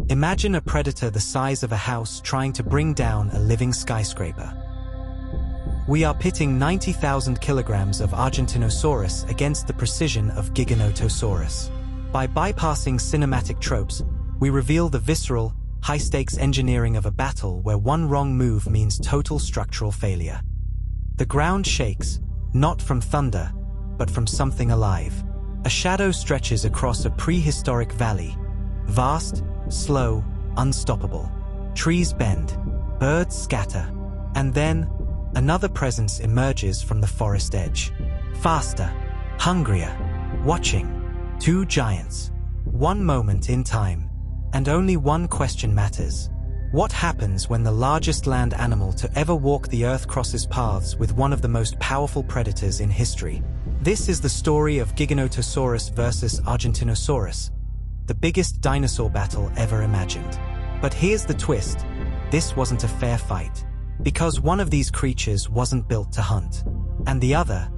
Imagine a predator the size of a house trying to bring down a living skyscraper. We are pitting 90,000 kilograms of Argentinosaurus against the precision of Giganotosaurus. By bypassing cinematic tropes, we reveal the visceral, high-stakes engineering of a battle where one wrong move means total structural failure. The ground shakes, not from thunder, but from something alive. A shadow stretches across a prehistoric valley, vast, slow, unstoppable. Trees bend, birds scatter, and then another presence emerges from the forest edge. Faster, hungrier, watching. Two giants. One moment in time, and only one question matters. What happens when the largest land animal to ever walk the earth crosses paths with one of the most powerful predators in history? This is the story of Giganotosaurus versus Argentinosaurus, the biggest dinosaur battle ever imagined. But here's the twist: this wasn't a fair fight. Because one of these creatures wasn't built to hunt, and the other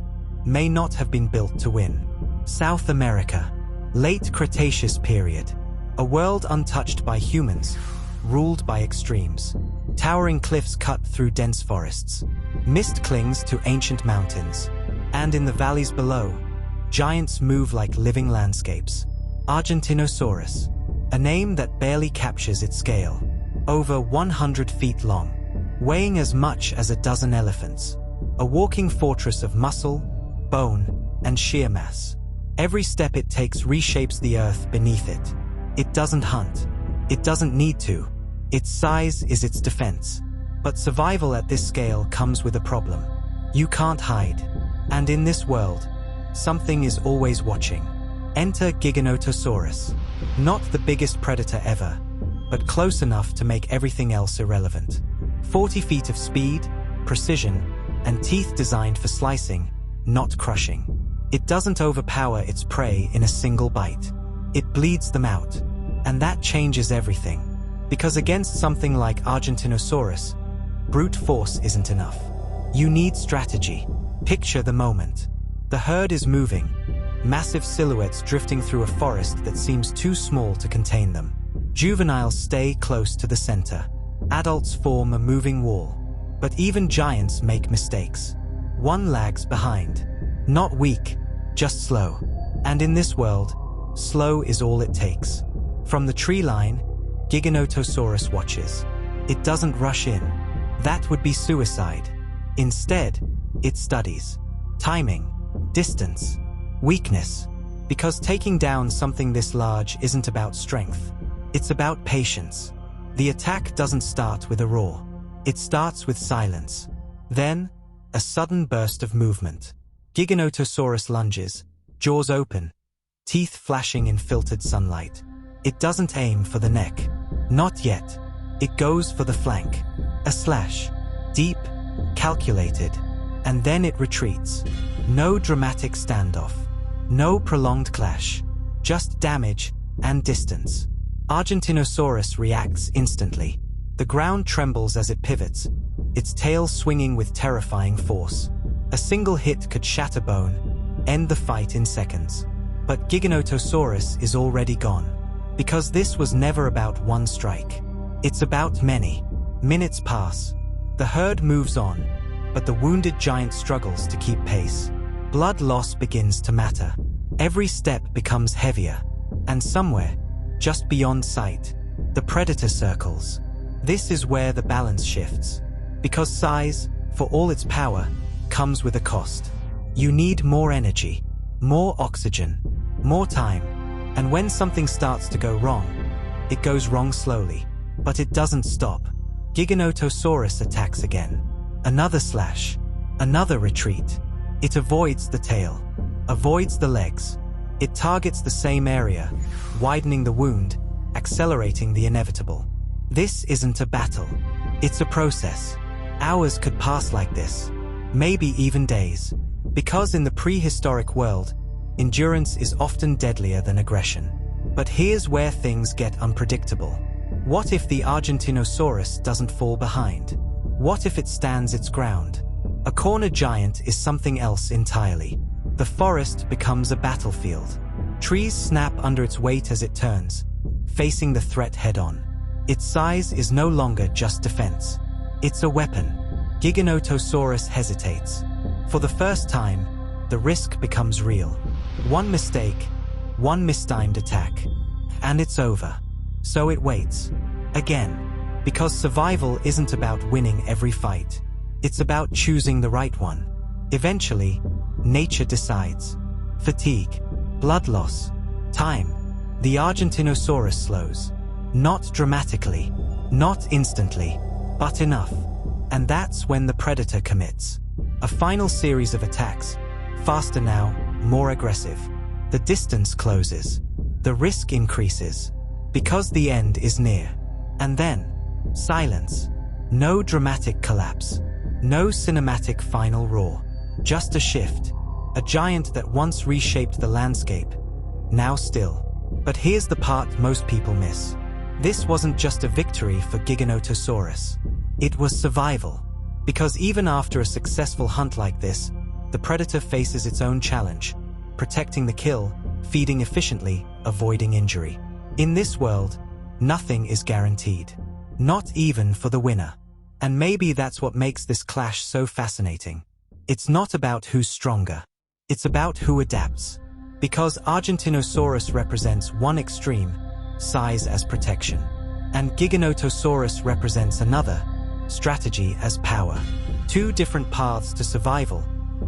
may not have been built to win. South America, late Cretaceous period. A world untouched by humans, ruled by extremes. Towering cliffs cut through dense forests. Mist clings to ancient mountains. And in the valleys below, giants move like living landscapes. Argentinosaurus, a name that barely captures its scale. Over 100 feet long, weighing as much as a dozen elephants. A walking fortress of muscle, bone, and sheer mass. Every step it takes reshapes the earth beneath it. It doesn't hunt. It doesn't need to. Its size is its defense. But survival at this scale comes with a problem. You can't hide. And in this world, something is always watching. Enter Giganotosaurus. Not the biggest predator ever, but close enough to make everything else irrelevant. 40 feet of speed, precision, and teeth designed for slicing, not crushing. It doesn't overpower its prey in a single bite. It bleeds them out. And that changes everything. Because against something like Argentinosaurus, brute force isn't enough. You need strategy. Picture the moment. The herd is moving, massive silhouettes drifting through a forest that seems too small to contain them. Juveniles stay close to the center. Adults form a moving wall. But even giants make mistakes. One lags behind. Not weak, just slow. And in this world, slow is all it takes. From the tree line, Giganotosaurus watches. It doesn't rush in. That would be suicide. Instead, it studies. Timing, distance, weakness. Because taking down something this large isn't about strength. It's about patience. The attack doesn't start with a roar. It starts with silence. Then, a sudden burst of movement. Giganotosaurus lunges, jaws open, teeth flashing in filtered sunlight. It doesn't aim for the neck. Not yet. It goes for the flank. A slash. Deep, calculated. And then it retreats. No dramatic standoff. No prolonged clash. Just damage and distance. Argentinosaurus reacts instantly. The ground trembles as it pivots, its tail swinging with terrifying force. A single hit could shatter bone, end the fight in seconds. But Giganotosaurus is already gone. Because this was never about one strike. It's about many. Minutes pass. The herd moves on, but the wounded giant struggles to keep pace. Blood loss begins to matter. Every step becomes heavier. And somewhere, just beyond sight, the predator circles. This is where the balance shifts. Because size, for all its power, comes with a cost. You need more energy, more oxygen, more time. And when something starts to go wrong, it goes wrong slowly. But it doesn't stop. Giganotosaurus attacks again. Another slash. Another retreat. It avoids the tail. Avoids the legs. It targets the same area, widening the wound, accelerating the inevitable. This isn't a battle. It's a process. Hours could pass like this. Maybe even days. Because in the prehistoric world, endurance is often deadlier than aggression. But here's where things get unpredictable. What if the Argentinosaurus doesn't fall behind? What if it stands its ground? A corner giant is something else entirely. The forest becomes a battlefield. Trees snap under its weight as it turns, facing the threat head-on. Its size is no longer just defense. It's a weapon. Giganotosaurus hesitates. For the first time, the risk becomes real. One mistake, one mistimed attack, and it's over. So it waits. Again. Because survival isn't about winning every fight. It's about choosing the right one. Eventually, nature decides. Fatigue, blood loss, time. The Argentinosaurus slows. Not dramatically, not instantly, but enough. And that's when the predator commits. A final series of attacks. Faster now, more aggressive. The distance closes. The risk increases. Because the end is near. And then, silence. No dramatic collapse. No cinematic final roar. Just a shift. A giant that once reshaped the landscape. Now still. But here's the part most people miss. This wasn't just a victory for Giganotosaurus. It was survival. Because even after a successful hunt like this, the predator faces its own challenge. Protecting the kill, feeding efficiently, avoiding injury. In this world, nothing is guaranteed. Not even for the winner. And maybe that's what makes this clash so fascinating. It's not about who's stronger. It's about who adapts. Because Argentinosaurus represents one extreme, size as protection. And Giganotosaurus represents another, strategy as power. Two different paths to survival,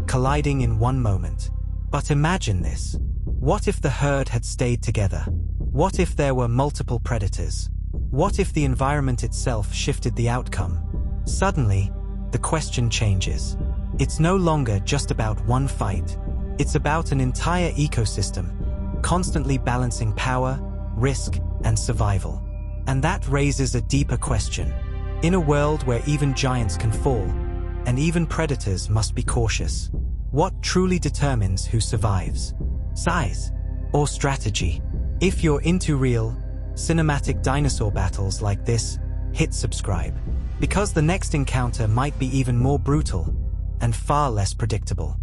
colliding in one moment. But imagine this. What if the herd had stayed together? What if there were multiple predators? What if the environment itself shifted the outcome? Suddenly, the question changes. It's no longer just about one fight. It's about an entire ecosystem, constantly balancing power, risk, and survival. And that raises a deeper question. In a world where even giants can fall, and even predators must be cautious, what truly determines who survives? Size or strategy? If you're into real, cinematic dinosaur battles like this, hit subscribe. Because the next encounter might be even more brutal and far less predictable.